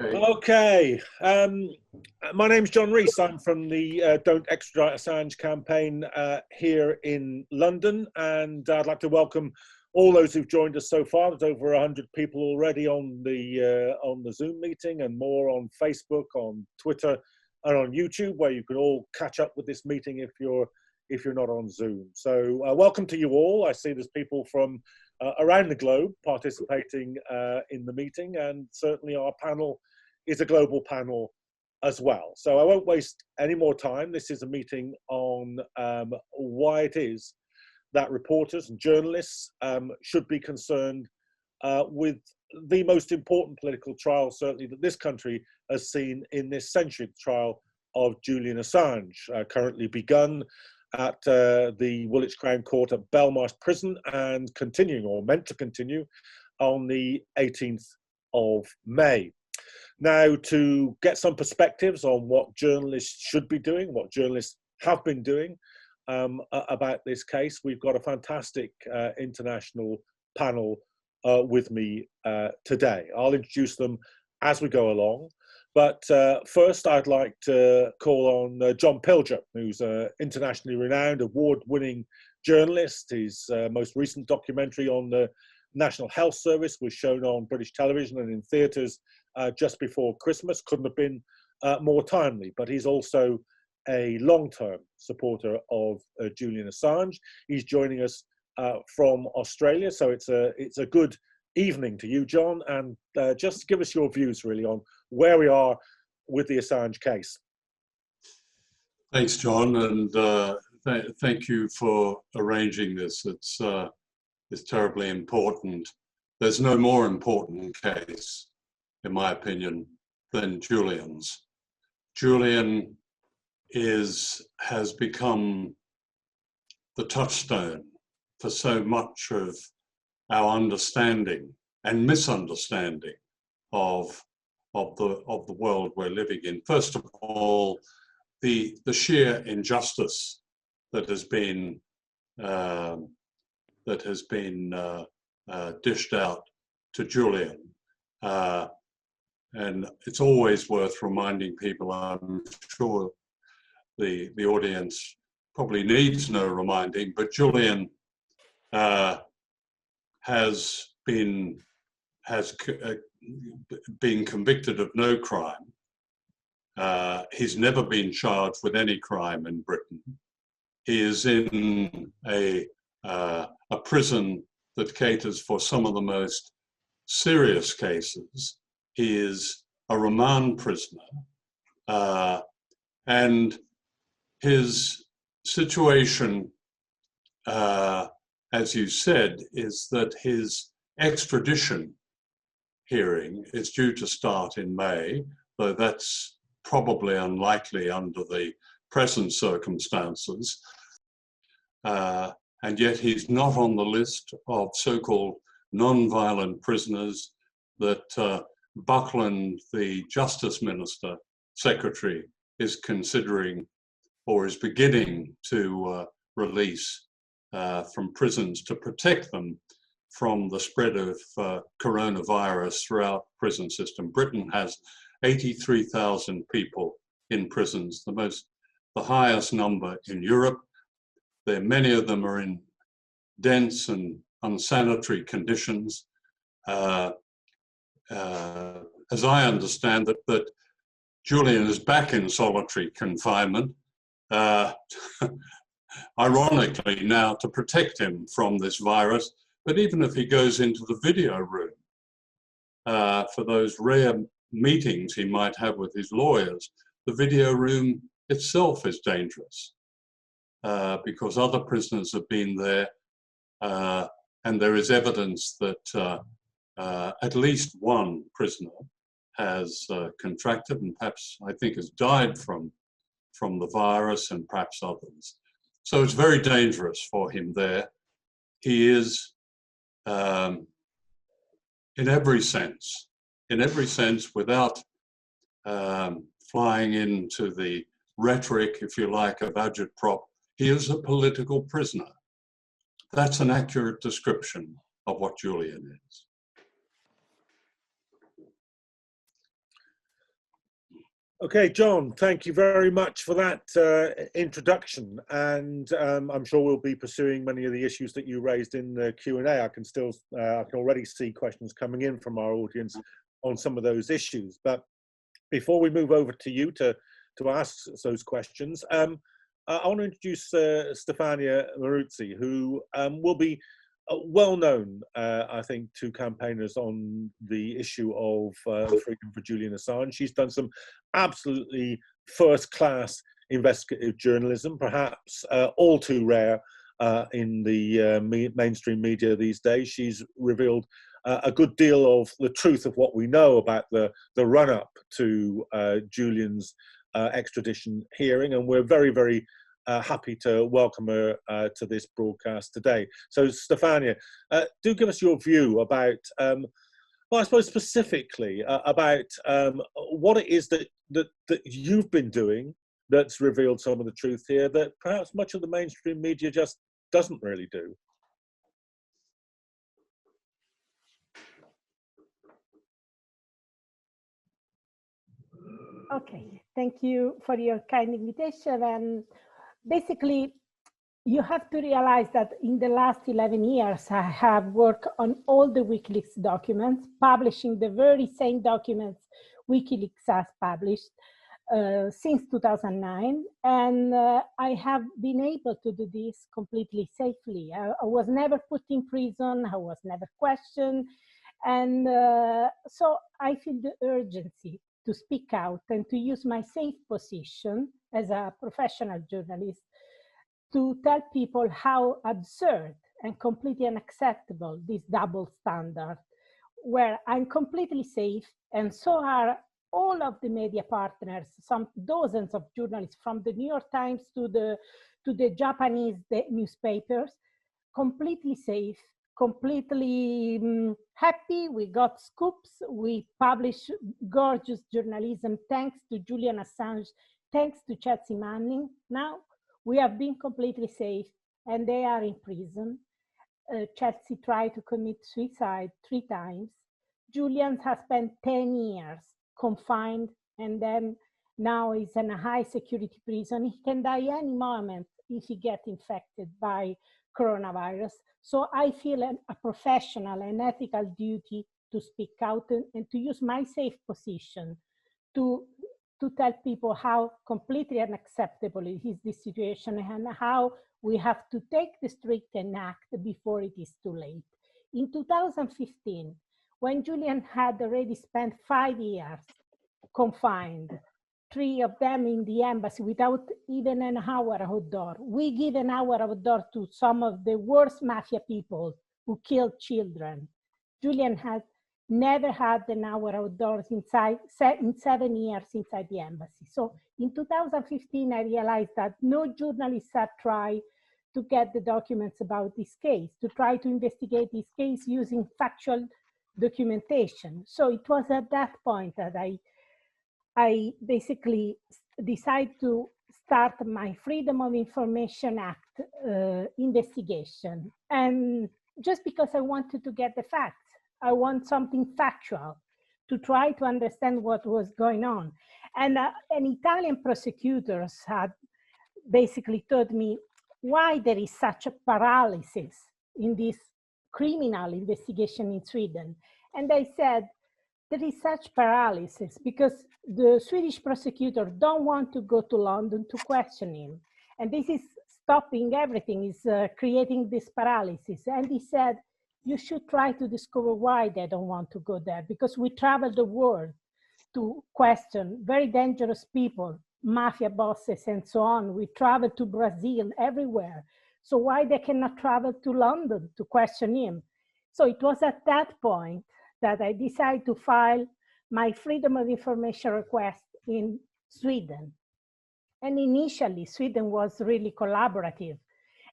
Okay. My name's John Rees. I'm from the Don't Extradite Assange campaign here in London, and I'd like to welcome all those who've joined us so far. There's over 100 people already on the Zoom meeting, and more on Facebook, on Twitter, and on YouTube, where you can all catch up with this meeting if you're not on Zoom. So welcome to you all. I see there's people from around the globe participating in the meeting, and certainly our panel is a global panel as well. So I won't waste any more time. This is a meeting on why it is that reporters and journalists should be concerned with the most important political trial, certainly, that this country has seen in this century, the trial of Julian Assange, currently begun at the Woolwich Crown Court at Belmarsh Prison and continuing, or meant to continue, on the 18th of May. Now, to get some perspectives on what journalists should be doing, what journalists have been doing about this case, we've got a fantastic international panel with me today. I'll introduce them as we go along. But first, I'd like to call on John Pilger, who's an internationally renowned, award-winning journalist. His most recent documentary on the National Health Service was shown on British television and in theatres just before Christmas. Couldn't have been more timely, but he's also a long-term supporter of Julian Assange. He's joining us from Australia, so it's a good evening to you, John, and just give us your views really on where we are with the Assange case. Thanks, John, and thank you for arranging this. It's terribly important. There's no more important case, in my opinion, than Julian's. Julian has become the touchstone for so much of our understanding and misunderstanding of the world we're living in. First of all, the sheer injustice that has been dished out to Julian, and it's always worth reminding people. I'm sure the audience probably needs no reminding, but Julian has been convicted of no crime. He's never been charged with any crime in Britain. He is in a prison that caters for some of the most serious cases. He is a remand prisoner, and his situation, as you said, is that his extradition hearing is due to start in May, though that's probably unlikely under the present circumstances. And yet he's not on the list of so-called non-violent prisoners that Buckland, the Justice Minister, Secretary, is considering or is beginning to release from prisons to protect them from the spread of coronavirus throughout the prison system. Britain has 83,000 people in prisons, the highest number in Europe. Many of them are in dense and unsanitary conditions. As I understand that Julian is back in solitary confinement, ironically now, to protect him from this virus. But even if he goes into the video room for those rare meetings he might have with his lawyers, the video room itself is dangerous because other prisoners have been there, and there is evidence that at least one prisoner has contracted and perhaps, I think, has died from the virus, and perhaps others. So it's very dangerous for him there. He is, in every sense, without flying into the rhetoric, if you like, of agitprop, he is a political prisoner. That's an accurate description of what Julian is. Okay, John, thank you very much for that introduction. And I'm sure we'll be pursuing many of the issues that you raised in the Q&A. I can already see questions coming in from our audience on some of those issues. But before we move over to you to ask those questions, I want to introduce Stefania Maruzzi, who will be well known, I think, to campaigners on the issue of freedom for Julian Assange. She's done some absolutely first-class investigative journalism, perhaps all too rare in the mainstream media these days. She's revealed a good deal of the truth of what we know about the run-up to Julian's extradition hearing, and we're very, very happy to welcome her to this broadcast today. So, Stefania, do give us your view about, well, I suppose specifically about what it is that you've been doing that's revealed some of the truth here that perhaps much of the mainstream media just doesn't really do. Okay, thank you for your kind invitation. And basically, you have to realize that in the last 11 years, I have worked on all the WikiLeaks documents, publishing the very same documents WikiLeaks has published since 2009. And I have been able to do this completely safely. I was never put in prison. I was never questioned. And so I feel the urgency to speak out and to use my safe position as a professional journalist to tell people how absurd and completely unacceptable this double standard, where I'm completely safe, and so are all of the media partners, some dozens of journalists from the New York Times to the Japanese newspapers, completely safe, completely happy. We got scoops. We publish gorgeous journalism thanks to Julian Assange, thanks to Chelsea Manning. Now we have been completely safe and they are in prison. Chelsea tried to commit suicide 3 times. Julian has spent 10 years confined and then now is in a high security prison. He can die any moment if he gets infected by coronavirus. So I feel a professional and ethical duty to speak out and to use my safe position to tell people how completely unacceptable is this situation and how we have to take the street and act before it is too late. In 2015, when Julian had already spent 5 years confined, 3 of them in the embassy without even an hour outdoor. We give an hour outdoor to some of the worst mafia people who killed children. Julian has never had an hour outdoors in 7 years inside the embassy. So in 2015, I realized that no journalists had tried to get the documents about this case, to try to investigate this case using factual documentation. So it was at that point that I basically decided to start my Freedom of Information Act investigation. And just because I wanted to get the facts, I want something factual to try to understand what was going on. And Italian prosecutors had basically told me why there is such a paralysis in this criminal investigation in Sweden. And they said, there is such paralysis because the Swedish prosecutor don't want to go to London to question him. And this is stopping everything, is creating this paralysis. And he said, you should try to discover why they don't want to go there, because we travel the world to question very dangerous people, mafia bosses and so on. We travel to Brazil, everywhere. So why they cannot travel to London to question him? So it was at that point that I decided to file my Freedom of Information request in Sweden. And initially, Sweden was really collaborative.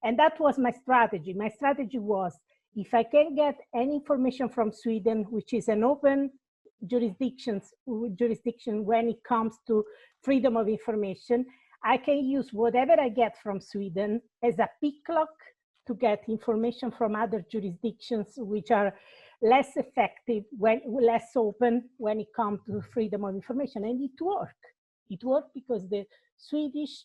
And that was my strategy. My strategy was, if I can get any information from Sweden, which is an open jurisdiction when it comes to freedom of information, I can use whatever I get from Sweden as a picklock to get information from other jurisdictions which are less effective, less open when it comes to freedom of information. And it worked. It worked because the Swedish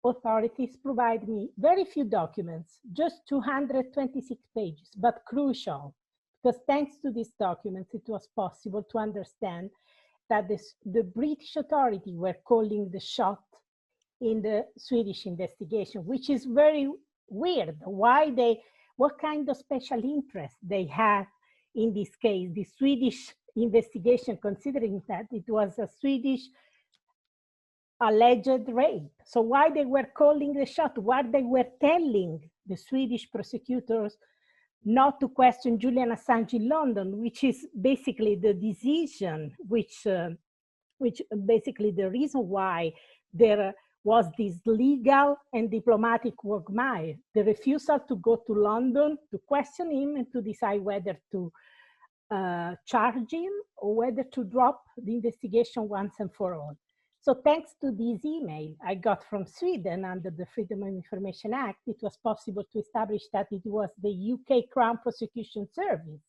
authorities provide me very few documents, just 226 pages, but crucial, because thanks to these documents, it was possible to understand that the British authority were calling the shot in the Swedish investigation, which is very weird. What kind of special interest they have in this case, the Swedish investigation, considering that it was a Swedish alleged rape. So why they were calling the shot, what they were telling the Swedish prosecutors not to question Julian Assange in London, which is basically the decision, which basically the reason why there was this legal and diplomatic quagmire, the refusal to go to London to question him and to decide whether to charge him or whether to drop the investigation once and for all. So thanks to this email I got from Sweden under the Freedom of Information Act, it was possible to establish that it was the UK Crown Prosecution Service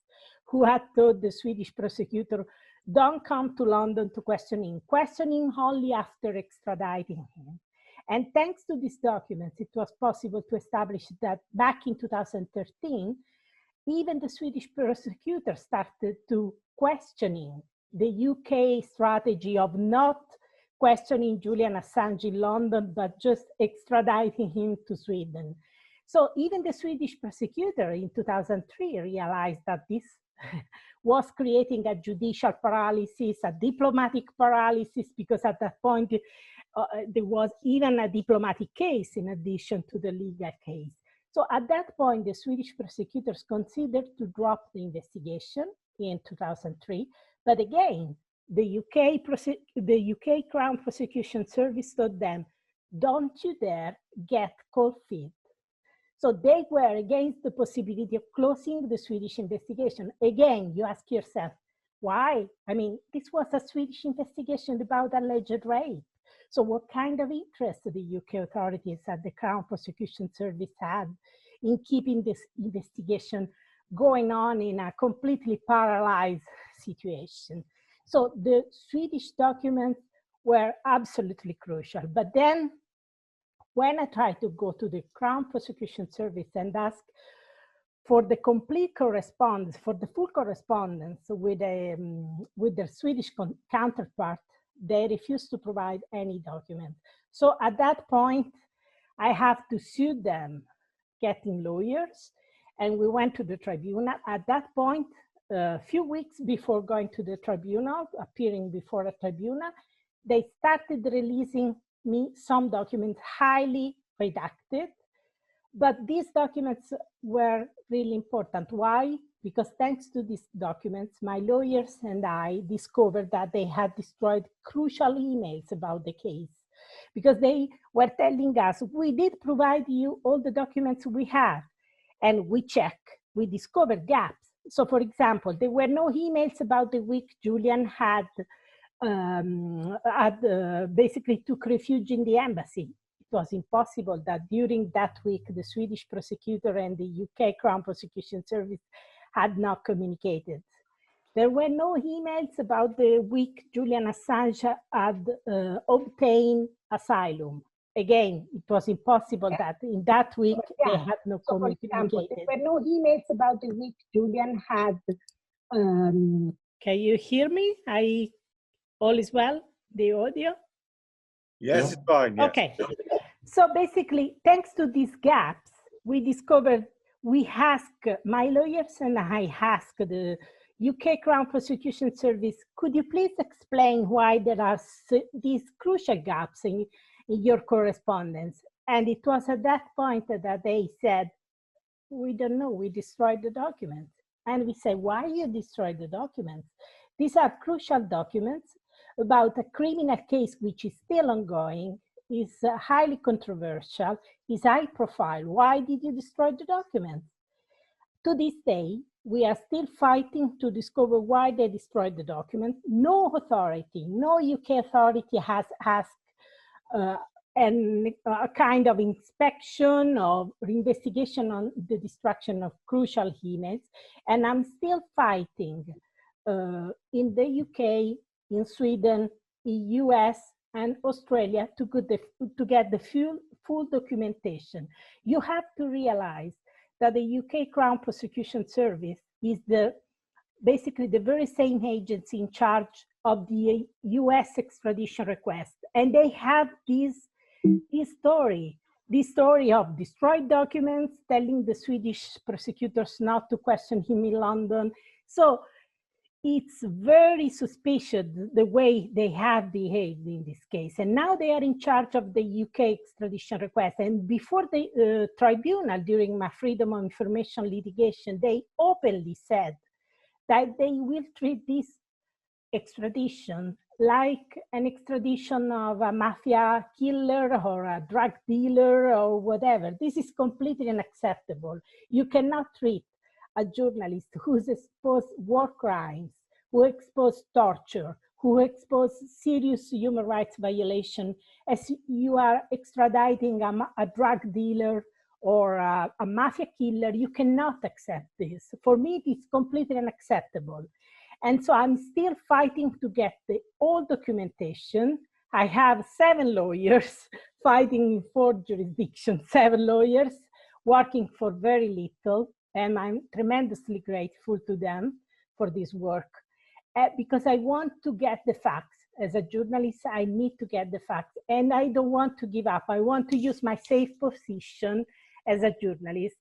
who had told the Swedish prosecutor, don't come to London to question him only after extraditing him. And thanks to these documents, it was possible to establish that back in 2013, even the Swedish prosecutor started to questioning the UK strategy of not questioning Julian Assange in London, but just extraditing him to Sweden. So even the Swedish prosecutor in 2003 realized that this was creating a judicial paralysis, a diplomatic paralysis, because at that point, there was even a diplomatic case in addition to the legal case. So at that point, the Swedish prosecutors considered to drop the investigation in 2003. But again, the UK Crown Prosecution Service told them, don't you dare get cold feet. So they were against the possibility of closing the Swedish investigation. Again, you ask yourself, why? I mean, this was a Swedish investigation about alleged rape. So what kind of interest the UK authorities at the Crown Prosecution Service had in keeping this investigation going on in a completely paralyzed situation? So the Swedish documents were absolutely crucial. But then when I tried to go to the Crown Prosecution Service and ask for the complete correspondence, for the full correspondence with their Swedish counterpart, they refused to provide any document. So at that point, I have to sue them, getting lawyers, and we went to the tribunal. At that point, a few weeks before going to the tribunal, appearing before a tribunal, they started releasing me some documents highly redacted, but these documents were really important. Why? Because thanks to these documents, my lawyers and I discovered that they had destroyed crucial emails about the case, because they were telling us, we did provide you all the documents we have, and we discovered gaps. So for example, there were no emails about the week Julian had basically took refuge in the embassy. It was impossible that during that week, the Swedish prosecutor and the UK Crown Prosecution Service had not communicated. There were no emails about the week Julian Assange had obtained asylum. Again, it was impossible that in that week they had no communicated. There were no emails about the week Julian had. Can you hear me? All is well, the audio? Yes, it's fine. Yes. Okay. So basically, thanks to these gaps, we discovered, my lawyers and I asked the UK Crown Prosecution Service, could you please explain why there are these crucial gaps in your correspondence? And it was at that point that they said, we don't know, we destroyed the documents. And we say, why you destroyed the documents? These are crucial documents about a criminal case which is still ongoing, is highly controversial, is high profile. Why did you destroy the documents? To this day, we are still fighting to discover why they destroyed the documents. No authority, no UK authority has asked a kind of inspection or investigation on the destruction of crucial emails. And I'm still fighting in the UK, in Sweden, in US, and Australia to get the full documentation. You have to realize that the UK Crown Prosecution Service is basically the very same agency in charge of the US extradition request. And they have this story of destroyed documents, telling the Swedish prosecutors not to question him in London. So it's very suspicious the way they have behaved in this case. And now they are in charge of the UK extradition request. And before the tribunal, during my freedom of information litigation, they openly said that they will treat this extradition like an extradition of a mafia killer or a drug dealer or whatever. This is completely unacceptable. You cannot treat a journalist who's exposed war crimes, who exposed torture, who exposed serious human rights violation as you are extraditing a drug dealer or a mafia killer. You cannot accept this. For me, it's completely unacceptable. And so I'm still fighting to get all documentation. I have 7 lawyers fighting in 4 jurisdictions, 7 lawyers working for very little. And I'm tremendously grateful to them for this work because I want to get the facts. As a journalist, I need to get the facts and I don't want to give up. I want to use my safe position as a journalist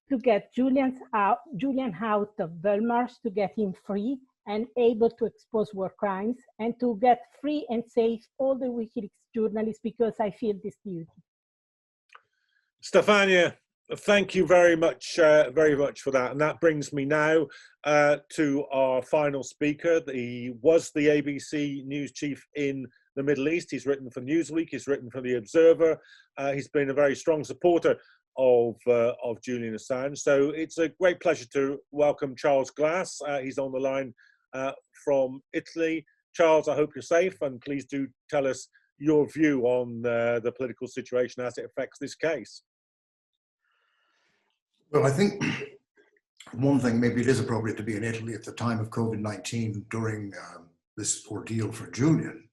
to get Julian out of Belmarsh, to get him free and able to expose war crimes, and to get free and safe all the WikiLeaks journalists, because I feel this duty. Stefania, thank you very much for that. And that brings me now to our final speaker. He was the ABC news chief in the Middle East. He's written for Newsweek, he's written for The Observer. He's been a very strong supporter of Julian Assange. So it's a great pleasure to welcome Charles Glass. He's on the line from Italy. Charles, I hope you're safe, and please do tell us your view on the political situation as it affects this case. Well, I think one thing, maybe it is appropriate to be in Italy at the time of COVID-19 during this ordeal for Julian.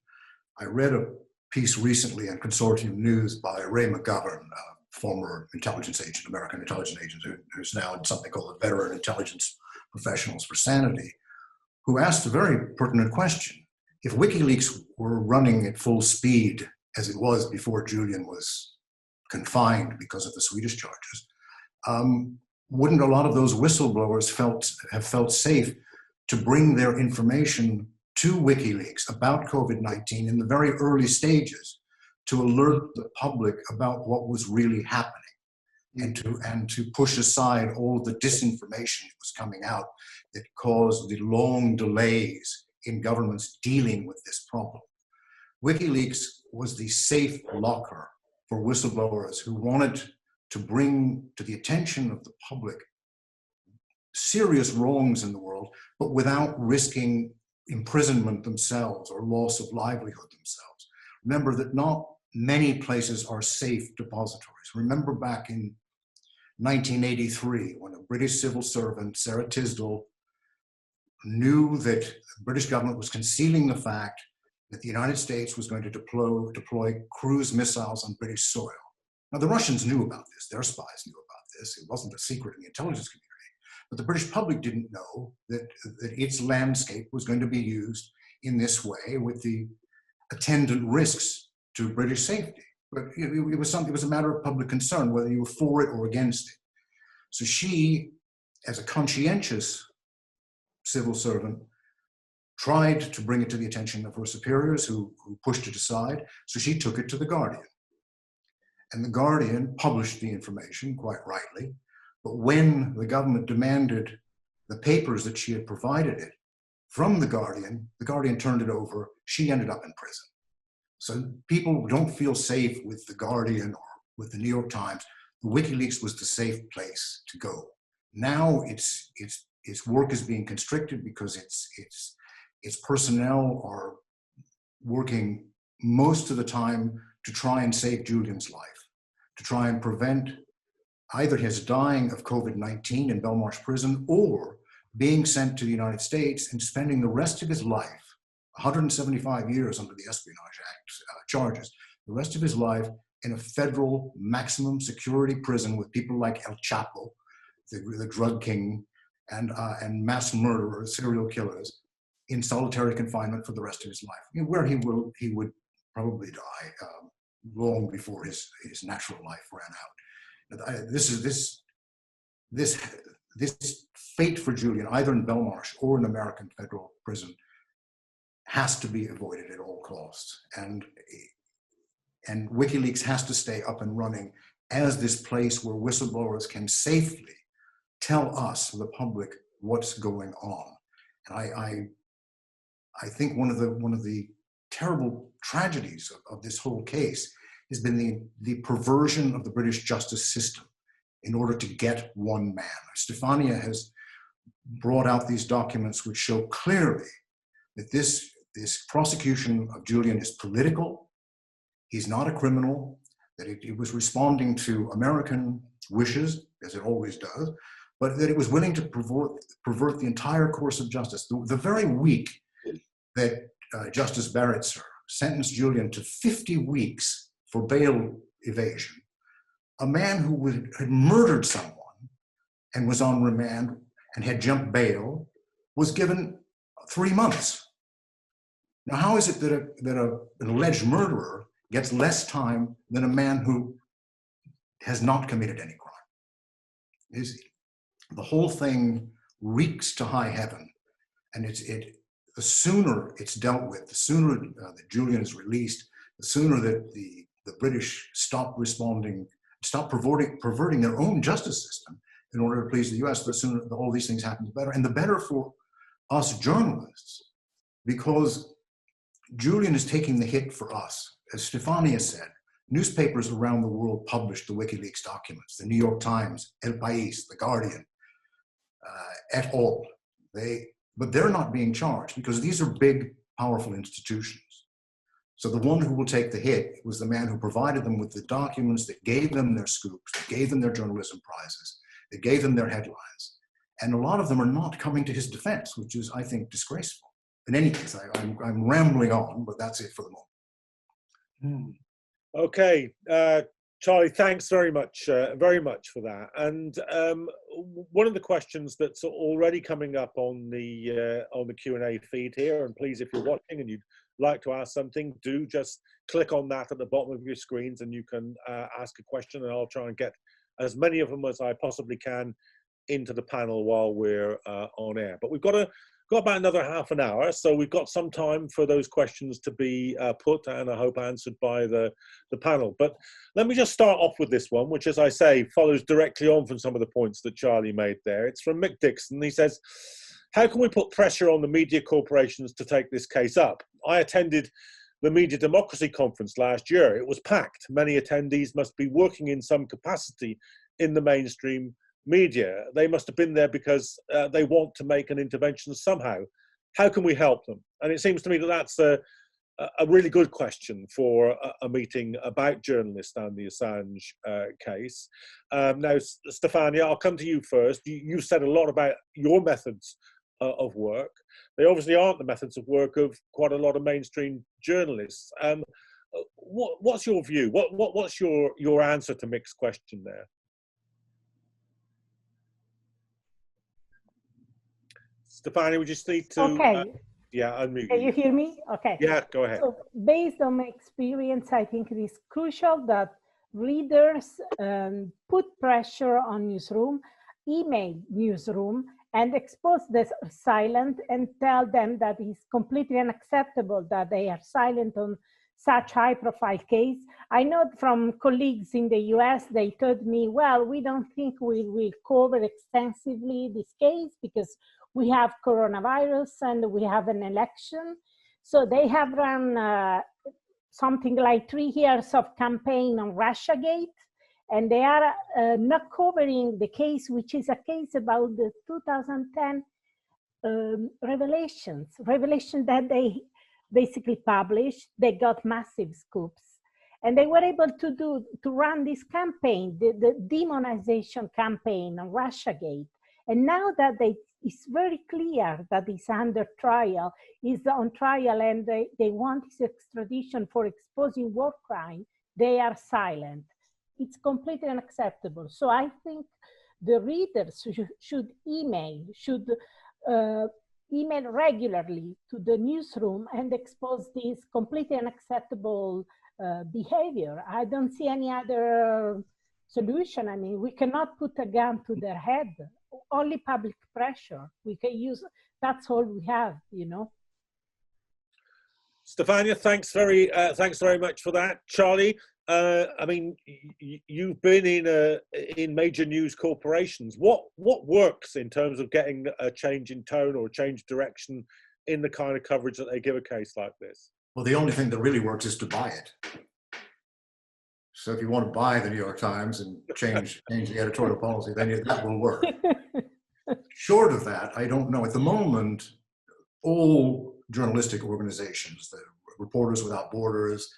I read a piece recently in Consortium News by Ray McGovern, former intelligence agent, American intelligence agent, who's now in something called the Veteran Intelligence Professionals for Sanity, who asked a very pertinent question. If WikiLeaks were running at full speed, as it was before Julian was confined because of the Swedish charges, wouldn't a lot of those whistleblowers have felt safe to bring their information to WikiLeaks about COVID-19 in the very early stages to alert the public about what was really happening and to push aside all the disinformation that was coming out that caused the long delays in governments dealing with this problem? WikiLeaks was the safe locker for whistleblowers who wanted to bring to the attention of the public serious wrongs in the world, but without risking imprisonment themselves or loss of livelihood themselves. Remember that not many places are safe depositories. Remember back in 1983, when a British civil servant, Sarah Tisdall, knew that the British government was concealing the fact that the United States was going to deploy cruise missiles on British soil. Now, the Russians knew about this, their spies knew about this. It wasn't a secret in the intelligence community. But the British public didn't know that its landscape was going to be used in this way with the attendant risks to British safety. But it was a matter of public concern, whether you were for it or against it. So she, as a conscientious civil servant, tried to bring it to the attention of her superiors who pushed it aside. So she took it to The Guardian. And The Guardian published the information, quite rightly. But when the government demanded the papers that she had provided it from The Guardian turned it over. She ended up in prison. So people don't feel safe with The Guardian or with the New York Times. WikiLeaks was the safe place to go. Now its work is being constricted because its personnel are working most of the time to try and save Julian's life, to try and prevent either his dying of COVID-19 in Belmarsh prison or being sent to the United States and spending the rest of his life 175 years under the Espionage Act charges, the rest of his life in a federal maximum security prison with people like El Chapo, the drug king, and mass murderers, serial killers, in solitary confinement for the rest of his life, where he would probably die long before his natural life ran out. This fate for Julian, either in Belmarsh or in American federal prison, has to be avoided at all costs. And WikiLeaks has to stay up and running as this place where whistleblowers can safely tell us, the public, what's going on. And I think one of the terrible tragedies of this whole case has been the perversion of the British justice system in order to get one man. Stefania has brought out these documents which show clearly that this prosecution of Julian is political. He's not a criminal, that it was responding to American wishes, as it always does, but that it was willing to pervert the entire course of justice. The very week that Justice Barretzer sentenced Julian to 50 weeks for bail evasion, a man who had murdered someone and was on remand and had jumped bail was given 3 months. Now, how is it that an alleged murderer gets less time than a man who has not committed any crime? The whole thing reeks to high heaven, and the sooner it's dealt with, the sooner that Julian is released, the sooner that the British stop perverting their own justice system in order to please the US, the sooner all these things happen, the better. And the better for us journalists, because Julian is taking the hit for us. As Stefania said, newspapers around the world published the WikiLeaks documents, the New York Times, El País, The Guardian, et al. But they're not being charged because these are big, powerful institutions. So the one who will take the hit was the man who provided them with the documents that gave them their scoops, that gave them their journalism prizes, that gave them their headlines. And a lot of them are not coming to his defense, which is, I think, disgraceful. In any case, I'm rambling on, but that's it for the moment. Okay, Charlie, thanks very much for that. And one of the questions that's already coming up on the Q&A feed here, and please, if you're watching and you'd like to ask something, do just click on that at the bottom of your screens, and you can ask a question, and I'll try and get as many of them as I possibly can into the panel while we're on air. But we've got about another half an hour, so we've got some time for those questions to be put and I hope answered by the panel. But let me just start off with this one, which, as I say, follows directly on from some of the points that Charlie made there. It's from Mick Dixon. He says, how can we put pressure on the media corporations to take this case up? I attended the Media Democracy Conference last year. It was packed. Many attendees must be working in some capacity in the mainstream media. They must have been there because they want to make an intervention somehow. How can we help them? And it seems to me that that's a really good question for a meeting about journalists and the Assange case. Now, Stefania, I'll come to you first. You've said a lot about your methods of work. They obviously aren't the methods of work of quite a lot of mainstream journalists. What's your view? What's your answer to Mick's question there? Stefania, we just need to... Okay. Yeah, unmute. Can you hear me? Okay. Yeah, go ahead. So based on my experience, I think it is crucial that readers put pressure on newsroom, email newsroom, and expose the silent and tell them that it's completely unacceptable that they are silent on such high-profile case. I know from colleagues in the US, they told me, well, we don't think we will cover extensively this case because we have coronavirus and we have an election. So they have run something like 3 years of campaign on Russiagate, and they are not covering the case, which is a case about the 2010 revelation that they basically published. They got massive scoops, and they were able to run this campaign, the demonization campaign on Russiagate, And now that it's very clear that he's under trial, he's on trial, and they want his extradition for exposing war crime, they are silent. It's completely unacceptable. So I think the readers should email regularly to the newsroom and expose this completely unacceptable behavior. I don't see any other solution. I mean, we cannot put a gun to their head. Only public pressure. We can use, that's all we have, you know. Stefania, thanks very much for that. Charlie, I mean, you've been in major news corporations. What works in terms of getting a change in tone or a change of direction in the kind of coverage that they give a case like this? Well, the only thing that really works is to buy it. So if you want to buy the New York Times and change the editorial policy, then that will work. Short of that, I don't know. At the moment, all journalistic organizations, the Reporters Without Borders,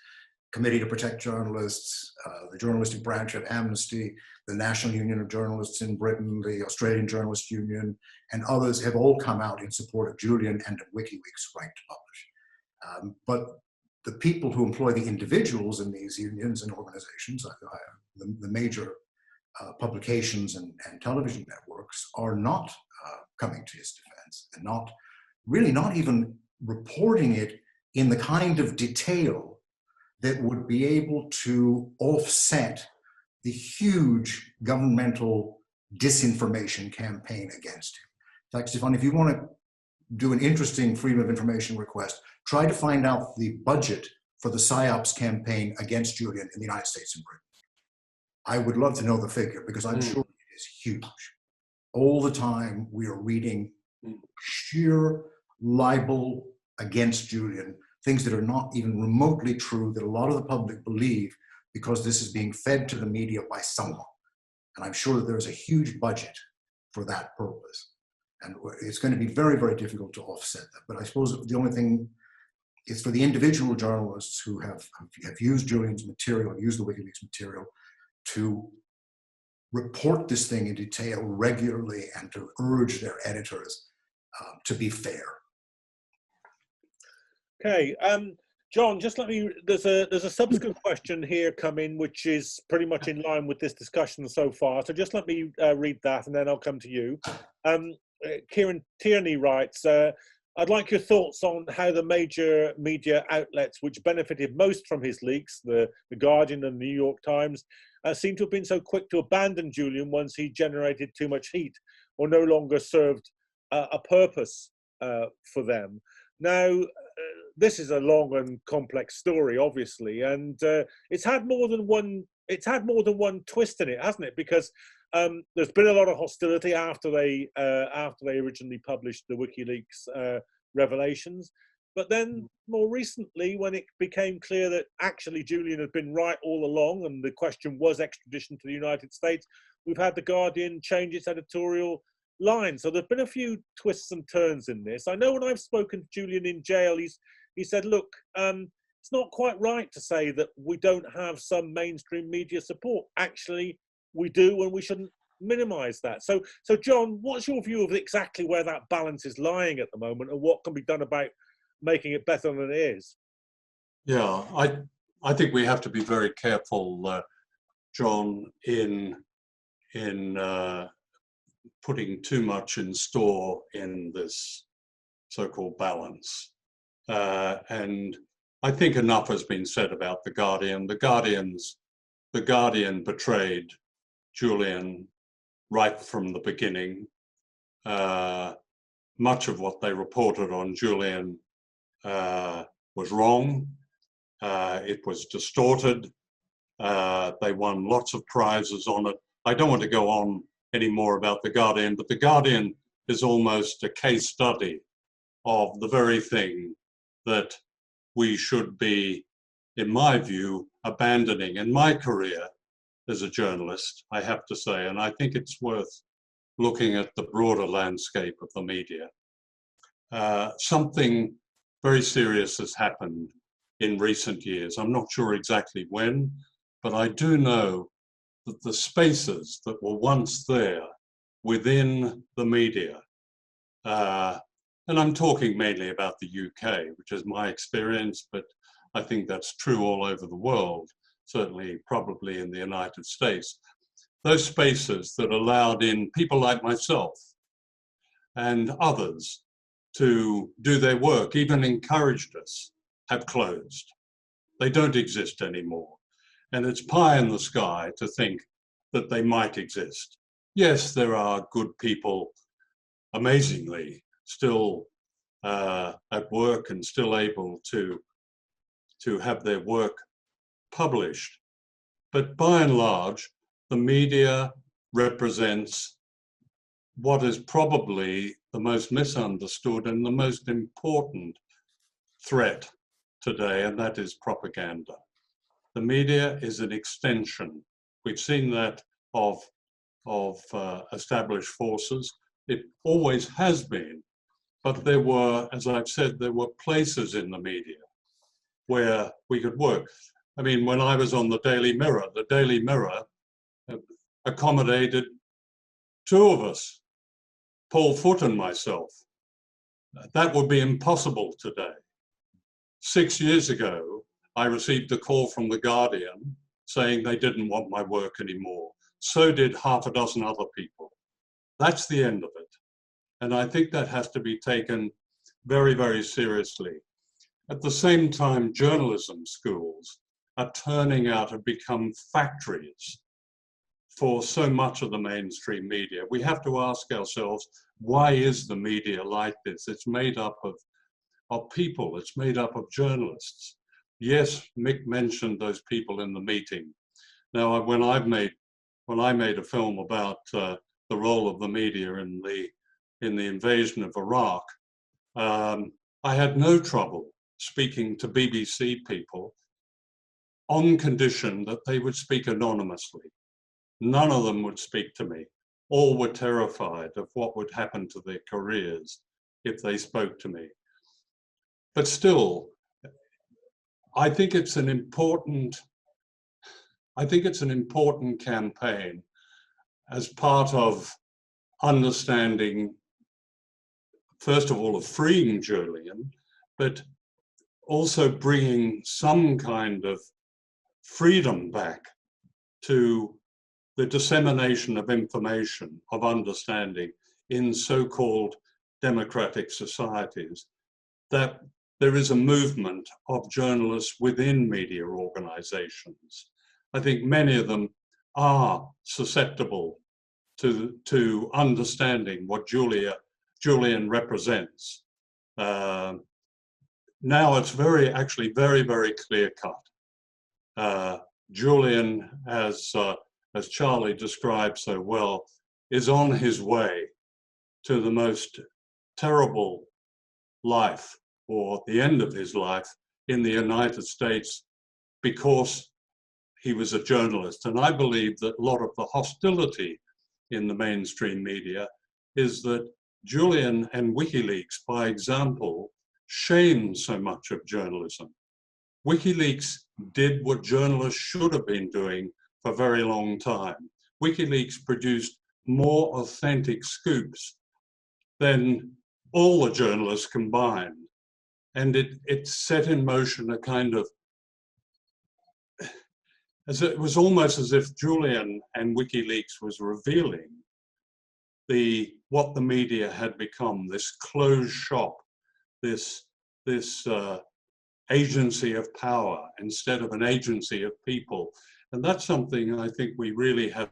Committee to Protect Journalists, the journalistic branch at Amnesty, the National Union of Journalists in Britain, the Australian Journalists Union, and others have all come out in support of Julian and of WikiLeaks' right to publish. But the people who employ the individuals in these unions and organizations, the major publications and television networks, are not coming to his defense, and not even reporting it in the kind of detail that would be able to offset the huge governmental disinformation campaign against him. In fact, Stefan, if you want to do an interesting freedom of information request, try to find out the budget for the PSYOPs campaign against Julian in the United States and Britain. I would love to know the figure, because I'm sure it is huge. All the time we are reading sheer libel against Julian, things that are not even remotely true, that a lot of the public believe because this is being fed to the media by someone. And I'm sure that there's a huge budget for that purpose. And it's going to be very, very difficult to offset that. But I suppose the only thing is for the individual journalists who have used Julian's material, used the WikiLeaks material, to report this thing in detail regularly and to urge their editors to be fair. Okay, John, just let me, there's a subsequent question here come in, which is pretty much in line with this discussion so far. So just let me read that, and then I'll come to you. Kieran Tierney writes, I'd like your thoughts on how the major media outlets which benefited most from his leaks, the Guardian and the New York Times, seem to have been so quick to abandon Julian once he generated too much heat or no longer served a purpose for them. Now, this is a long and complex story, obviously, and it's had more than one twist in it, hasn't it? Because there's been a lot of hostility after they originally published the WikiLeaks revelations, but then more recently, when it became clear that actually Julian had been right all along, and the question was extradition to the United States, we've had the Guardian change its editorial line. So there've been a few twists and turns in this. I know when I've spoken to Julian in jail, he said, look, it's not quite right to say that we don't have some mainstream media support. Actually, we do, and we shouldn't minimize that. So John, what's your view of exactly where that balance is lying at the moment, and what can be done about making it better than it is? Yeah, I think we have to be very careful, John, in putting too much in store in this so-called balance. And I think enough has been said about the Guardian. The Guardian betrayed Julian right from the beginning. Much of what they reported on Julian was wrong. It was distorted. They won lots of prizes on it. I don't want to go on any more about the Guardian, but the Guardian is almost a case study of the very thing that we should be, in my view, abandoning. In my career as a journalist, I have to say, and I think it's worth looking at the broader landscape of the media. Something very serious has happened in recent years. I'm not sure exactly when, but I do know that the spaces that were once there within the media. And I'm talking mainly about the UK, which is my experience, but I think that's true all over the world, certainly probably in the United States. Those spaces that allowed in people like myself and others to do their work, even encouraged us, have closed. They don't exist anymore. And it's pie in the sky to think that they might exist. Yes, there are good people, amazingly, still at work and still able to have their work published. But by and large, the media represents what is probably the most misunderstood and the most important threat today, and that is propaganda. The media is an extension. We've seen that of established forces. It always has been. But there were, as I've said, there were places in the media where we could work. I mean, when I was on the Daily Mirror accommodated two of us, Paul Foote and myself. That would be impossible today. 6 years ago, I received a call from The Guardian saying they didn't want my work anymore. So did half a dozen other people. That's the end of it. And I think that has to be taken very, very seriously. At the same time, journalism schools are turning out to become factories for so much of the mainstream media. We have to ask ourselves, why is the media like this? It's made up of people, it's made up of journalists. Yes, Mick mentioned those people in the meeting. Now, when I made a film about the role of the media in the invasion of Iraq, I had no trouble speaking to BBC people on condition that they would speak anonymously. None of them would speak to me. All were terrified of what would happen to their careers if they spoke to me. But still, I think it's an important campaign as part of understanding, first of all, of freeing Julian, but also bringing some kind of freedom back to the dissemination of information, of understanding in so-called democratic societies, that there is a movement of journalists within media organizations. I think many of them are susceptible to understanding what Julian represents. Now it's actually very, very clear cut. Julian, as Charlie described so well, is on his way to the most terrible life, or the end of his life, in the United States because he was a journalist. And I believe that a lot of the hostility in the mainstream media is that Julian and WikiLeaks, by example, shame so much of journalism. WikiLeaks did what journalists should have been doing for a very long time. WikiLeaks produced more authentic scoops than all the journalists combined. And it set in motion a kind of, it was almost as if Julian and WikiLeaks was revealing what the media had become, this closed shop, this agency of power instead of an agency of people. And that's something I think we really have.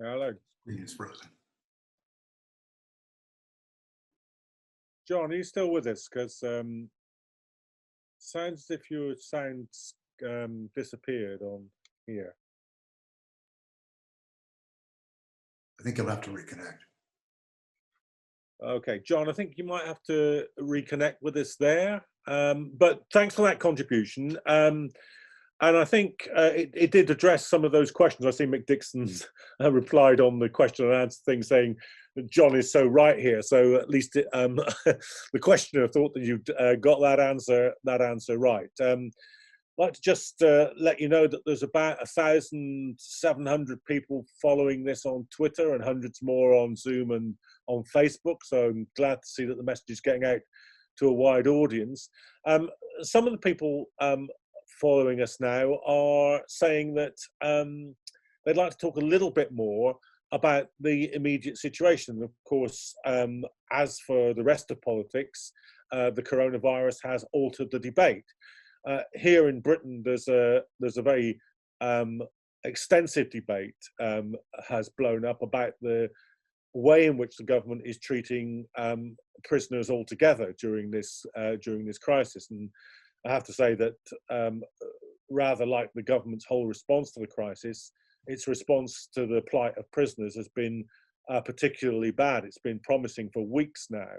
Hello. Screen is frozen. John, are you still with us? Because sounds as if your sound disappeared on here. I think you'll have to reconnect. Okay, John, I think you might have to reconnect with us there. But thanks for that contribution. And I think it did address some of those questions. I see Mick Dixon's replied on the question and answer thing saying, John is so right here. So at least the questioner thought that you'd got that answer right. I'd like to just let you know that there's about 1,700 people following this on Twitter and hundreds more on Zoom and on Facebook. So I'm glad to see that the message is getting out to a wide audience. Some of the people following us now are saying that they'd like to talk a little bit more about the immediate situation. Of course, as for the rest of politics, the coronavirus has altered the debate. Here in Britain, there's a very extensive debate has blown up about the way in which the government is treating prisoners altogether during this crisis. And I have to say that rather like the government's whole response to the crisis, its response to the plight of prisoners has been particularly bad. It's been promising for weeks now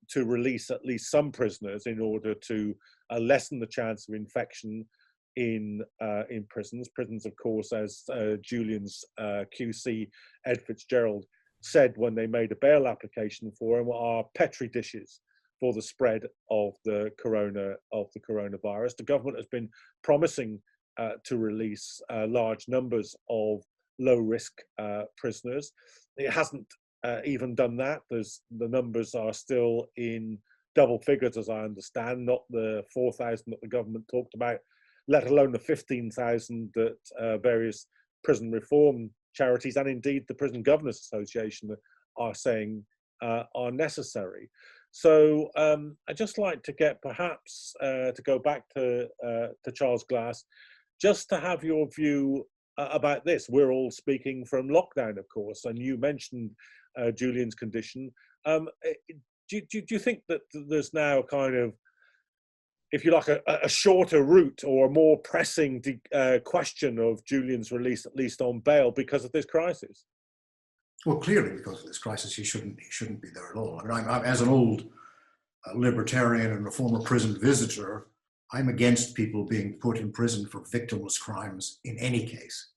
to release at least some prisoners in order to lessen the chance of infection in prisons. Prisons, of course, as Julian's QC Ed Fitzgerald said when they made a bail application for him, are petri dishes for the spread of the coronavirus. The government has been promising to release large numbers of low-risk prisoners. It hasn't even done that. The numbers are still in double figures, as I understand, not the 4,000 that the government talked about, let alone the 15,000 that various prison reform charities and indeed the Prison Governors Association are saying are necessary. So I'd just like to get perhaps to go back to Charles Glass, just to have your view about this. We're all speaking from lockdown, of course, and you mentioned Julian's condition. Do you think that there's now kind of, if you like, a shorter route or a more pressing question of Julian's release, at least on bail, because of this crisis? Well, clearly because of this crisis, he shouldn't be there at all. I mean, I'm as an old libertarian and a former prison visitor, I'm against people being put in prison for victimless crimes in any case.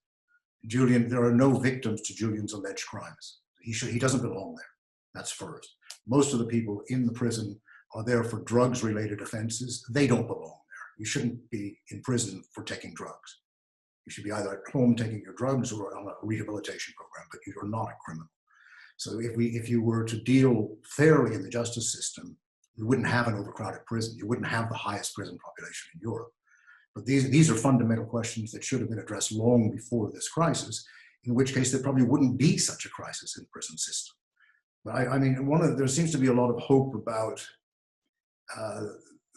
Julian, there are no victims to Julian's alleged crimes. He doesn't belong there. That's first. Most of the people in the prison are there for drugs-related offenses. They don't belong there. You shouldn't be in prison for taking drugs. You should be either at home taking your drugs or on a rehabilitation program, but you're not a criminal. So if you were to deal fairly in the justice system, we wouldn't have an overcrowded prison. You wouldn't have the highest prison population in Europe. But these are fundamental questions that should have been addressed long before this crisis, in which case there probably wouldn't be such a crisis in the prison system. But I mean, there seems to be a lot of hope about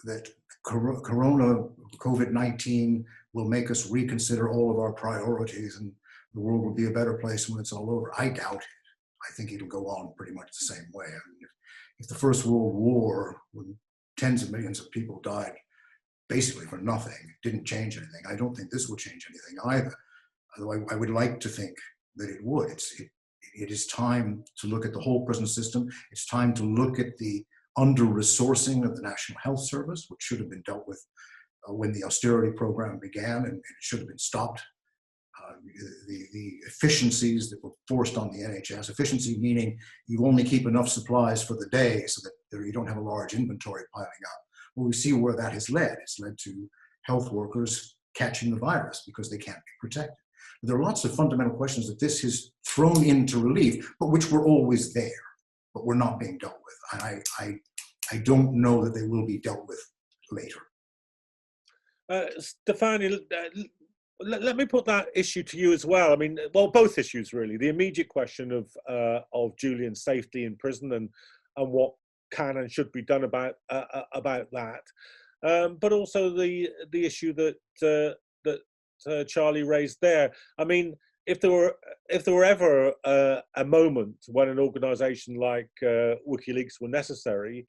that COVID-19 will make us reconsider all of our priorities and the world will be a better place when it's all over. I doubt it. I think it'll go on pretty much the same way. I mean, if the First World War, when tens of millions of people died basically for nothing, didn't change anything, I don't think this will change anything either. Although I would like to think that it would. It is time to look at the whole prison system. It's time to look at the under-resourcing of the National Health Service, which should have been dealt with when the austerity program began, and it should have been stopped. The efficiencies that were forced on the NHS, efficiency meaning you only keep enough supplies for the day so that you don't have a large inventory piling up. Well, we see where that has led. It's led to health workers catching the virus because they can't be protected. There are lots of fundamental questions that this has thrown into relief, but which were always there, but were not being dealt with. I don't know that they will be dealt with later. Stefania, let me put that issue to you as well. I mean, well, both issues really. The immediate question of Julian's safety in prison and what can and should be done about that, but also the issue that Charlie raised there. I mean, if there were ever a moment when an organisation like WikiLeaks were necessary,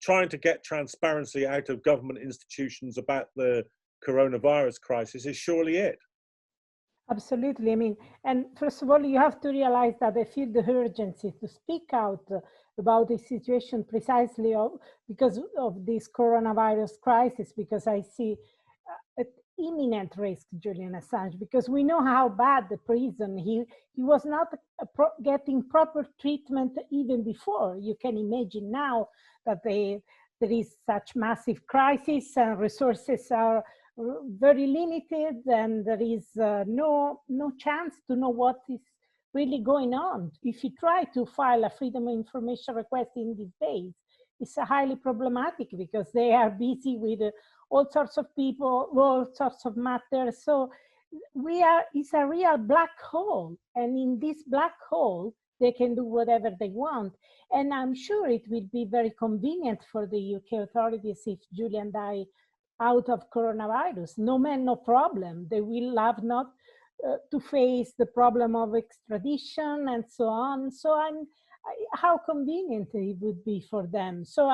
trying to get transparency out of government institutions about the coronavirus crisis is surely it. Absolutely. I mean, and first of all, you have to realize that I feel the urgency to speak out about the situation precisely because of this coronavirus crisis, because I see at imminent risk, Julian Assange, because we know how bad the prison, he was not getting proper treatment even before. You can imagine now that there is such massive crisis and resources are very limited, and there is no chance to know what is really going on. If you try to file a freedom of information request in these days, it's highly problematic because they are busy with all sorts of people, all sorts of matters. So it's a real black hole. And in this black hole, they can do whatever they want. And I'm sure it will be very convenient for the UK authorities if Julian died out of coronavirus. No man, no problem. They will have not to face the problem of extradition and so on. So how convenient it would be for them. So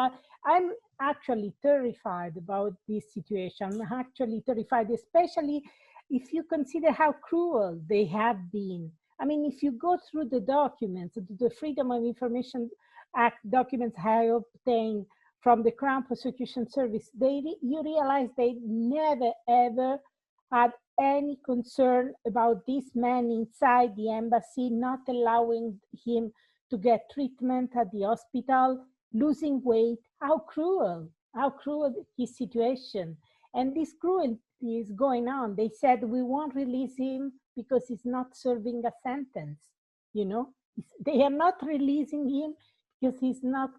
I'm actually terrified about this situation. I'm actually terrified, especially if you consider how cruel they have been. I mean, if you go through the documents, the Freedom of Information Act documents I obtained from the Crown Prosecution Service, you realize they never, ever had any concern about this man inside the embassy, not allowing him to get treatment at the hospital, losing weight. How cruel his situation. And this cruelty is going on. They said, we won't release him because he's not serving a sentence. You know, they are not releasing him because he's not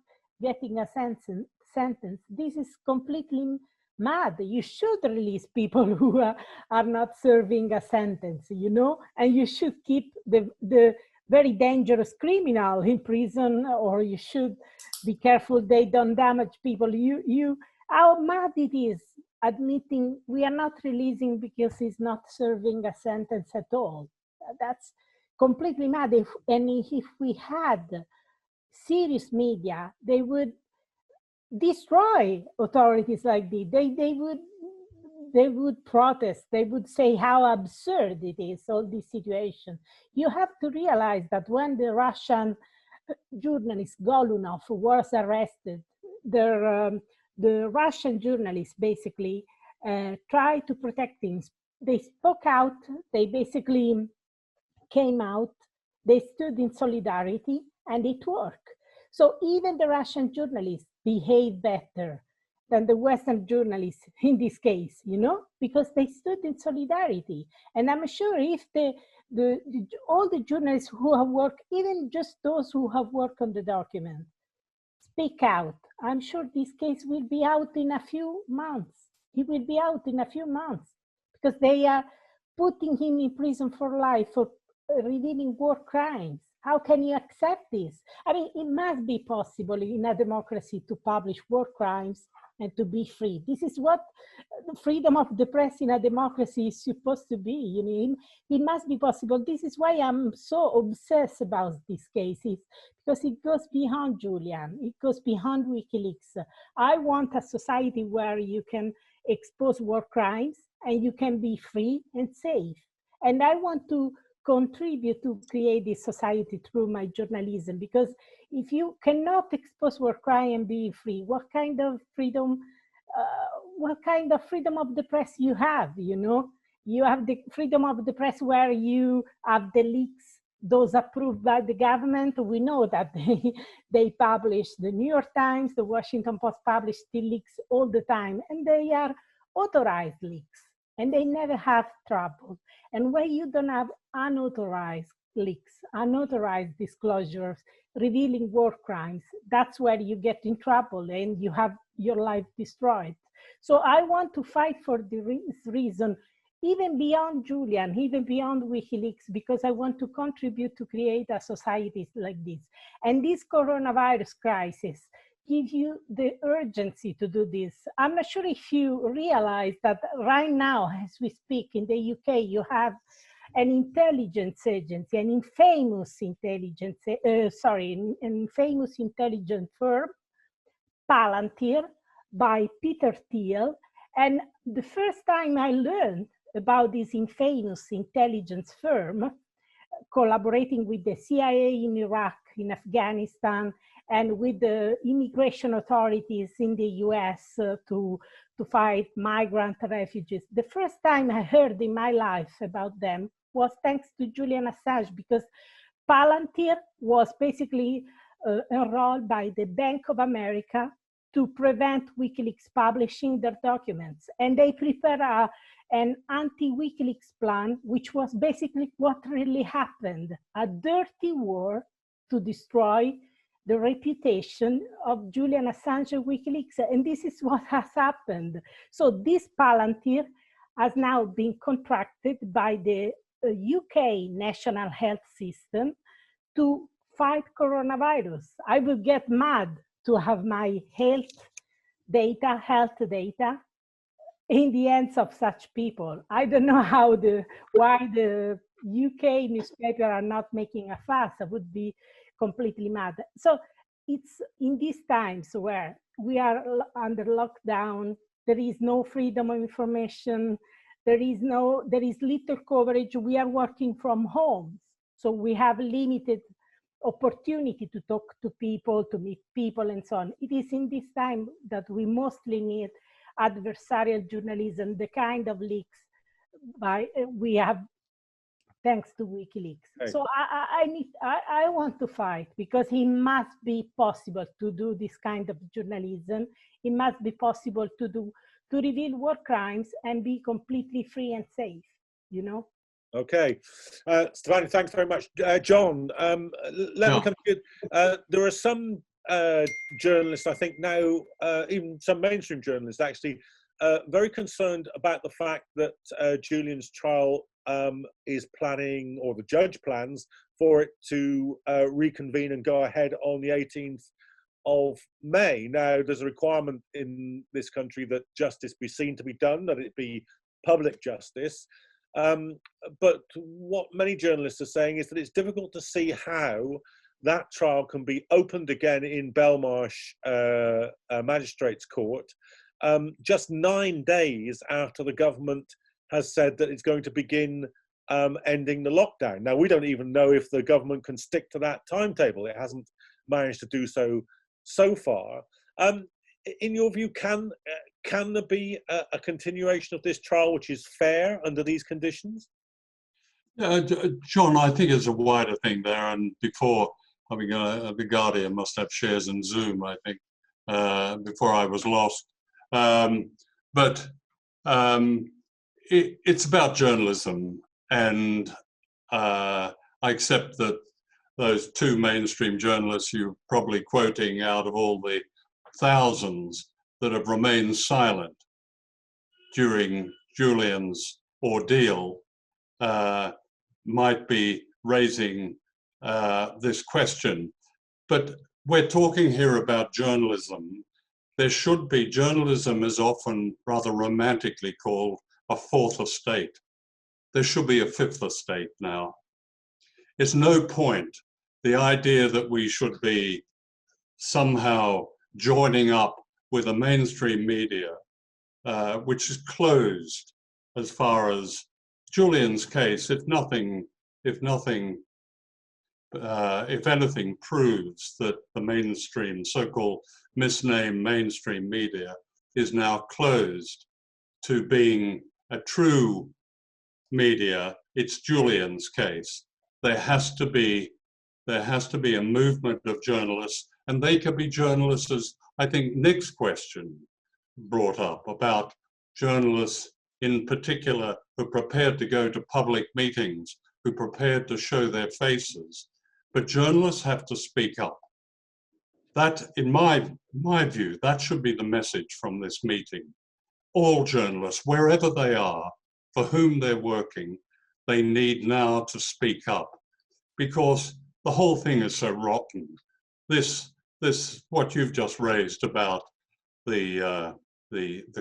getting a sentence. This is completely mad. You should release people who are not serving a sentence, you know, and you should keep the very dangerous criminal in prison, or you should be careful they don't damage people. How mad it is admitting we are not releasing because he's not serving a sentence at all. That's completely mad. If we had serious media, they would destroy authorities like this. They would protest. They would say how absurd it is, all this situation. You have to realize that when the Russian journalist Golunov was arrested, the Russian journalists basically tried to protect him. They spoke out. They basically came out. They stood in solidarity, and it worked. So even the Russian journalists behave better than the Western journalists in this case, you know, because they stood in solidarity. And I'm sure if all the journalists who have worked, even just those who have worked on the document, speak out, I'm sure this case will be out in a few months. He will be out in a few months because they are putting him in prison for life for revealing war crimes. How can you accept this? I mean, it must be possible in a democracy to publish war crimes and to be free. This is what the freedom of the press in a democracy is supposed to be. You know, it must be possible. This is why I'm so obsessed about these cases, because it goes beyond Julian. It goes beyond WikiLeaks. I want a society where you can expose war crimes and you can be free and safe. And I want to contribute to create this society through my journalism, because if you cannot expose war crime and be free, what kind of freedom of the press you have? You know, you have the freedom of the press where you have the leaks, those approved by the government. We know that they publish, the New York Times, the Washington Post publish the leaks all the time, and they are authorized leaks, and they never have trouble. And when you don't have unauthorized leaks, unauthorized disclosures revealing war crimes, that's where you get in trouble and you have your life destroyed. So I want to fight for this reason, even beyond Julian, even beyond WikiLeaks, because I want to contribute to create a society like this. And this coronavirus crisis gives you the urgency to do this. I'm not sure if you realize that right now, as we speak in the UK, you have an intelligence agency, an infamous intelligence, an infamous intelligence firm, Palantir, by Peter Thiel. And the first time I learned about this infamous intelligence firm, collaborating with the CIA in Iraq, in Afghanistan, and with the immigration authorities in the US to to fight migrant refugees. The first time I heard in my life about them was thanks to Julian Assange, because Palantir was basically enrolled by the Bank of America to prevent WikiLeaks publishing their documents. And they prepared an anti-WikiLeaks plan, which was basically what really happened, a dirty war to destroy the reputation of Julian Assange and WikiLeaks. And this is what has happened. So this Palantir has now been contracted by the UK National Health System to fight coronavirus. I would get mad to have my health data in the hands of such people. I don't know why the UK newspaper are not making a fuss. I would be completely mad. So it's in these times where we are under lockdown, there is no freedom of information, there is little coverage. We are working from home, so we have limited opportunity to talk to people, to meet people, and so on. It is in this time that we mostly need adversarial journalism, the kind of leaks we have thanks to WikiLeaks. Right. So I want to fight, because it must be possible to do this kind of journalism. It must be possible to reveal war crimes and be completely free and safe, you know? Okay. Stefano, thanks very much. John, let me come to you. There are some journalists, I think now, even some mainstream journalists actually, very concerned about the fact that Julian's trial is planning, or the judge plans for it to reconvene and go ahead on the 18th of May. Now, there's a requirement in this country that justice be seen to be done, that it be public justice. But what many journalists are saying is that it's difficult to see how that trial can be opened again in Belmarsh Magistrates Court just 9 days after the government has said that it's going to begin ending the lockdown. Now, we don't even know if the government can stick to that timetable. It hasn't managed to do so far. In your view, can there be a continuation of this trial which is fair under these conditions? John, I think it's a wider thing there. And before, I mean, the Guardian must have shares in Zoom, I think, before I was lost. It's about journalism, and I accept that those two mainstream journalists you're probably quoting out of all the thousands that have remained silent during Julian's ordeal might be raising this question. But we're talking here about journalism. There should be, journalism is often rather romantically called a fourth estate. There should be a fifth estate now. It's no point, the idea that we should be somehow joining up with a mainstream media, which is closed as far as Julian's case, if anything proves that the mainstream, so-called misnamed mainstream media is now closed to being a true media, it's Julian's case. There has to be a movement of journalists, and they can be journalists, as I think Nick's question brought up, about journalists in particular who are prepared to go to public meetings, who are prepared to show their faces. But journalists have to speak up. That, in my view, that should be the message from this meeting. All journalists, wherever they are, for whom they're working, they need now to speak up, because the whole thing is so rotten. This what you've just raised about the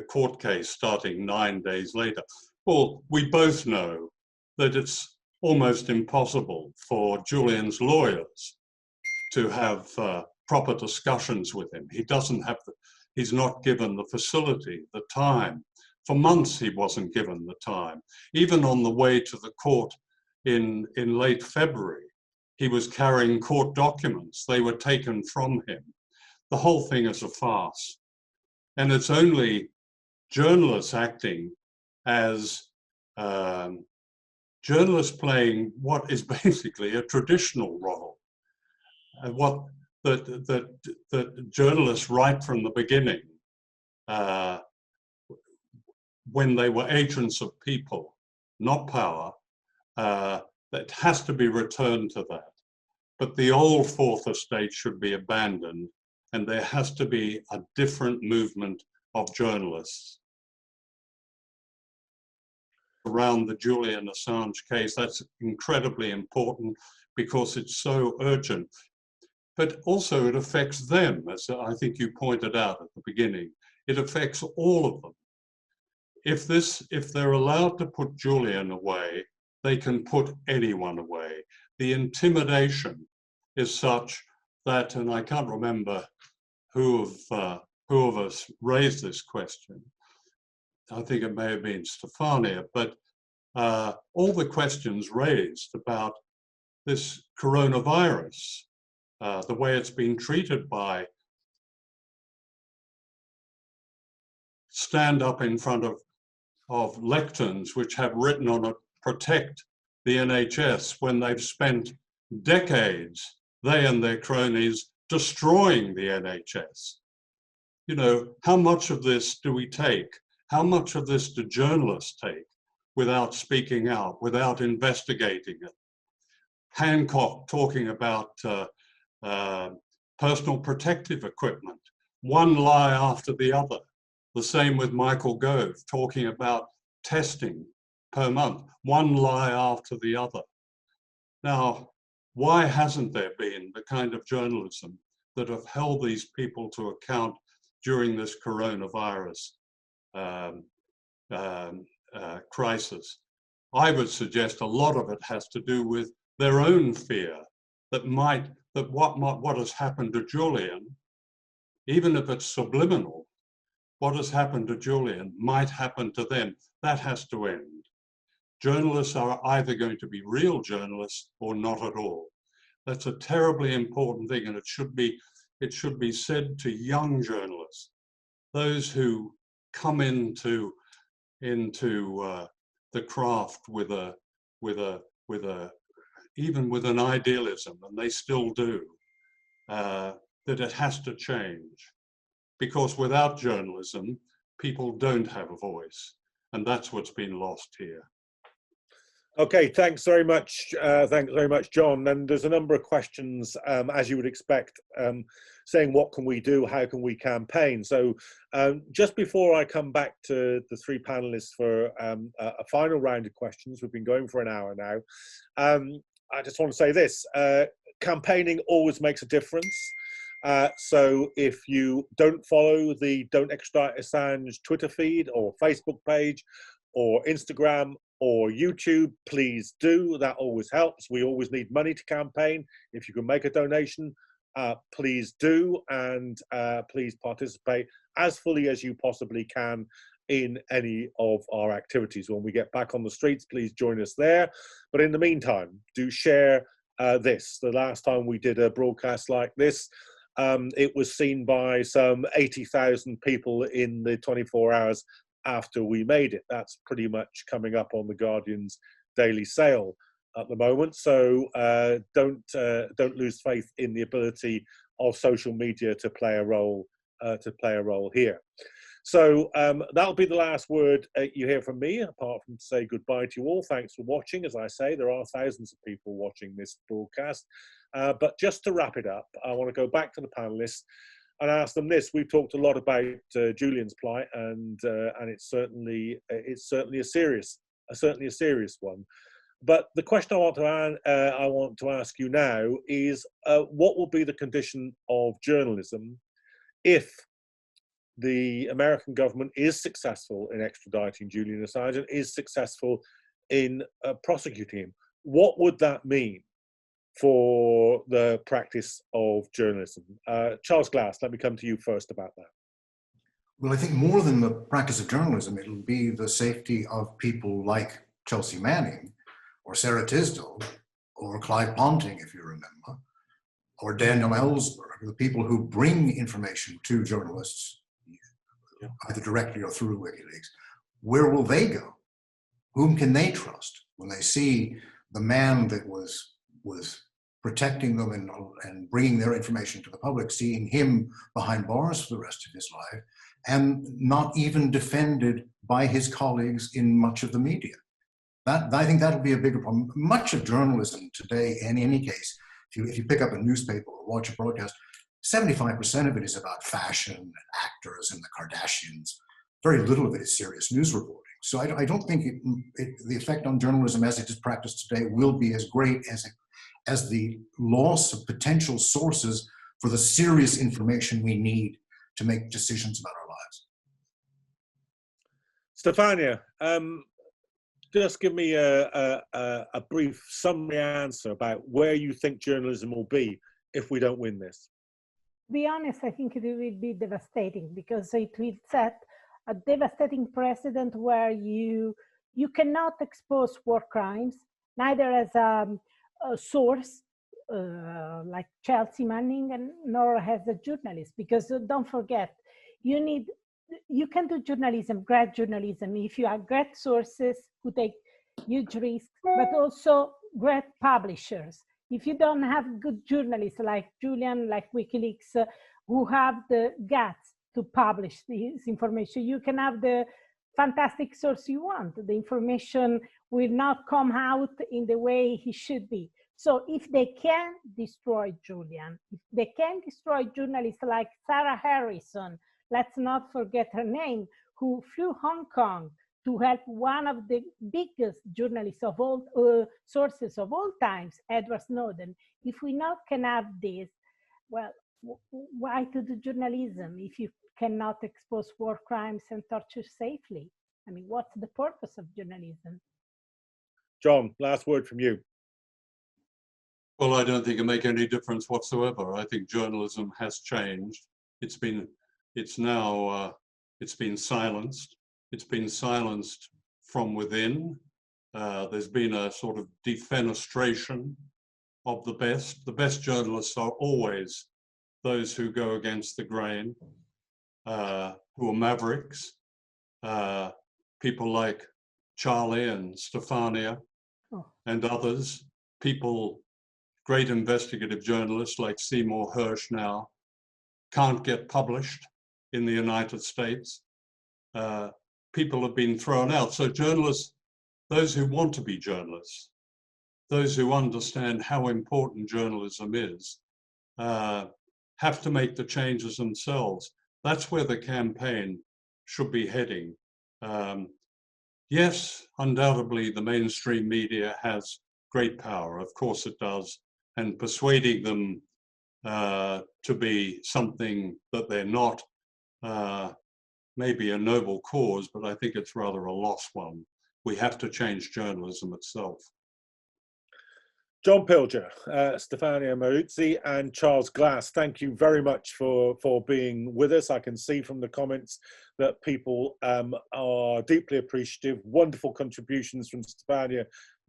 court case starting 9 days later. Well, we both know that it's almost impossible for Julian's lawyers to have proper discussions with him. He's not given the facility, the time. For months he wasn't given the time. Even on the way to the court in late February, he was carrying court documents. They were taken from him. The whole thing is a farce. And it's only journalists acting as journalists playing what is basically a traditional role, and what that journalists right from the beginning, when they were agents of people, not power, that has to be returned to that. But the old fourth estate should be abandoned, and there has to be a different movement of journalists. Around the Julian Assange case, that's incredibly important because it's so urgent. But also it affects them, as I think you pointed out at the beginning. It affects all of them. If they're allowed to put Julian away, they can put anyone away. The intimidation is such that, and I can't remember who of us raised this question. I think it may have been Stefania, but all the questions raised about this coronavirus, the way it's been treated by, stand up in front of lecterns which have written on it, protect the NHS, when they've spent decades, they and their cronies, destroying the NHS. You know, how much of this do we take? How much of this do journalists take without speaking out, without investigating it? Hancock talking about personal protective equipment, one lie after the other. The same with Michael Gove talking about testing per month, one lie after the other. Now, why hasn't there been the kind of journalism that have held these people to account during this coronavirus crisis? I would suggest a lot of it has to do with their own fear that what has happened to Julian, even if it's subliminal, what has happened to Julian might happen to them. That has to end. Journalists are either going to be real journalists or not at all. That's a terribly important thing, and it should be said to young journalists, those who come into the craft even with an idealism, and they still do, that it has to change. Because without journalism, people don't have a voice, and that's what's been lost here. Okay, thanks very much. Thanks very much, John. And there's a number of questions, as you would expect, saying what can we do, how can we campaign? So just before I come back to the three panelists for a final round of questions, we've been going for an hour now. I just want to say this, campaigning always makes a difference. So if you don't follow the Don't Extradite Assange Twitter feed or Facebook page or Instagram or YouTube, please do. That always helps. We always need money to campaign. If you can make a donation, please do, and please participate as fully as you possibly can in any of our activities. When we get back on the streets, please join us there. But in the meantime, do share this. The last time we did a broadcast like this, it was seen by some 80,000 people in the 24 hours after we made it. That's pretty much coming up on the Guardian's daily sale at the moment. So don't lose faith in the ability of social media to play a role here. So that'll be the last word you hear from me, apart from to say goodbye to you all. Thanks for watching. As I say, there are thousands of people watching this broadcast. But just to wrap it up, I want to go back to the panelists and ask them this. We've talked a lot about Julian's plight, and it's certainly a serious one. But the question I want to ask you now is, what will be the condition of journalism if the American government is successful in extraditing Julian Assange and is successful in prosecuting him? What would that mean for the practice of journalism? Charles Glass, let me come to you first about that. Well, I think more than the practice of journalism, it'll be the safety of people like Chelsea Manning or Sarah Tisdall or Clive Ponting, if you remember, or Daniel Ellsberg, the people who bring information to journalists, either directly or through WikiLeaks, where will they go? Whom can they trust when they see the man that was protecting them and bringing their information to the public, seeing him behind bars for the rest of his life, and not even defended by his colleagues in much of the media? I think that'll be a bigger problem. Much of journalism today, in any case, if you pick up a newspaper or watch a broadcast, 75% of it is about fashion and actors and the Kardashians. Very little of it is serious news reporting. So I don't think the effect on journalism as it is practiced today will be as great as the loss of potential sources for the serious information we need to make decisions about our lives. Stefania, just give me a brief summary answer about where you think journalism will be if we don't win this. To be honest, I think it will be devastating, because it will set a devastating precedent where you cannot expose war crimes, neither as a source like Chelsea Manning, and nor as a journalist, because don't forget, you can do journalism, great journalism, if you have great sources who take huge risks, but also great publishers. If you don't have good journalists like Julian, like WikiLeaks, who have the guts to publish this information, you can have the fantastic source you want. The information will not come out in the way he should be. So if they can destroy Julian, if they can destroy journalists like Sarah Harrison, let's not forget her name, who flew Hong Kong to help one of the biggest journalists of all, sources of all times, Edward Snowden. If we not can have this, well, why to do journalism if you cannot expose war crimes and torture safely? I mean, what's the purpose of journalism? John, last word from you. Well, I don't think it makes any difference whatsoever. I think journalism has changed. It's been silenced. It's been silenced from within. There's been a sort of defenestration of the best. The best journalists are always those who go against the grain, who are mavericks. People like Charlie and Stefania and others, great investigative journalists like Seymour Hersh now, can't get published in the United States. People have been thrown out. So journalists, those who want to be journalists, those who understand how important journalism is, have to make the changes themselves. That's where the campaign should be heading. Yes, undoubtedly the mainstream media has great power, of course it does, and persuading them to be something that they're not may be a noble cause, but I think it's rather a lost one. We have to change journalism itself. John Pilger, Stefania Maruzzi, and Charles Glass, thank you very much for being with us. I can see from the comments that people are deeply appreciative. Wonderful contributions from Stefania,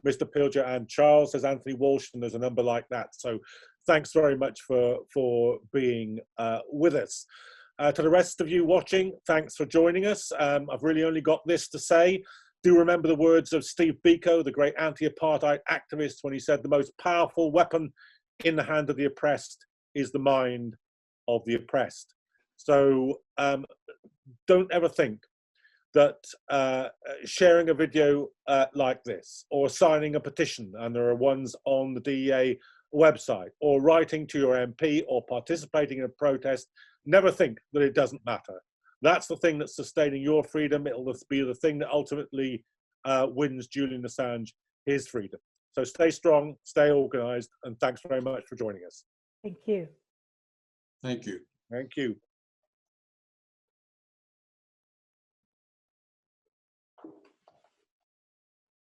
Mr. Pilger, and Charles. There's Anthony Walsh, and there's a number like that. So thanks very much for being with us. To the rest of you watching, thanks for joining us. I've really only got this to say. Do remember the words of Steve Biko, the great anti-apartheid activist, when he said the most powerful weapon in the hand of the oppressed is the mind of the oppressed. So don't ever think that sharing a video like this, or signing a petition, and there are ones on the DEA website, or writing to your MP, or participating in a protest, never think that it doesn't matter. That's the thing that's sustaining your freedom. It'll be the thing that ultimately wins Julian Assange his freedom. So stay strong, stay organized, and thanks very much for joining us. Thank you. Thank you. Thank you.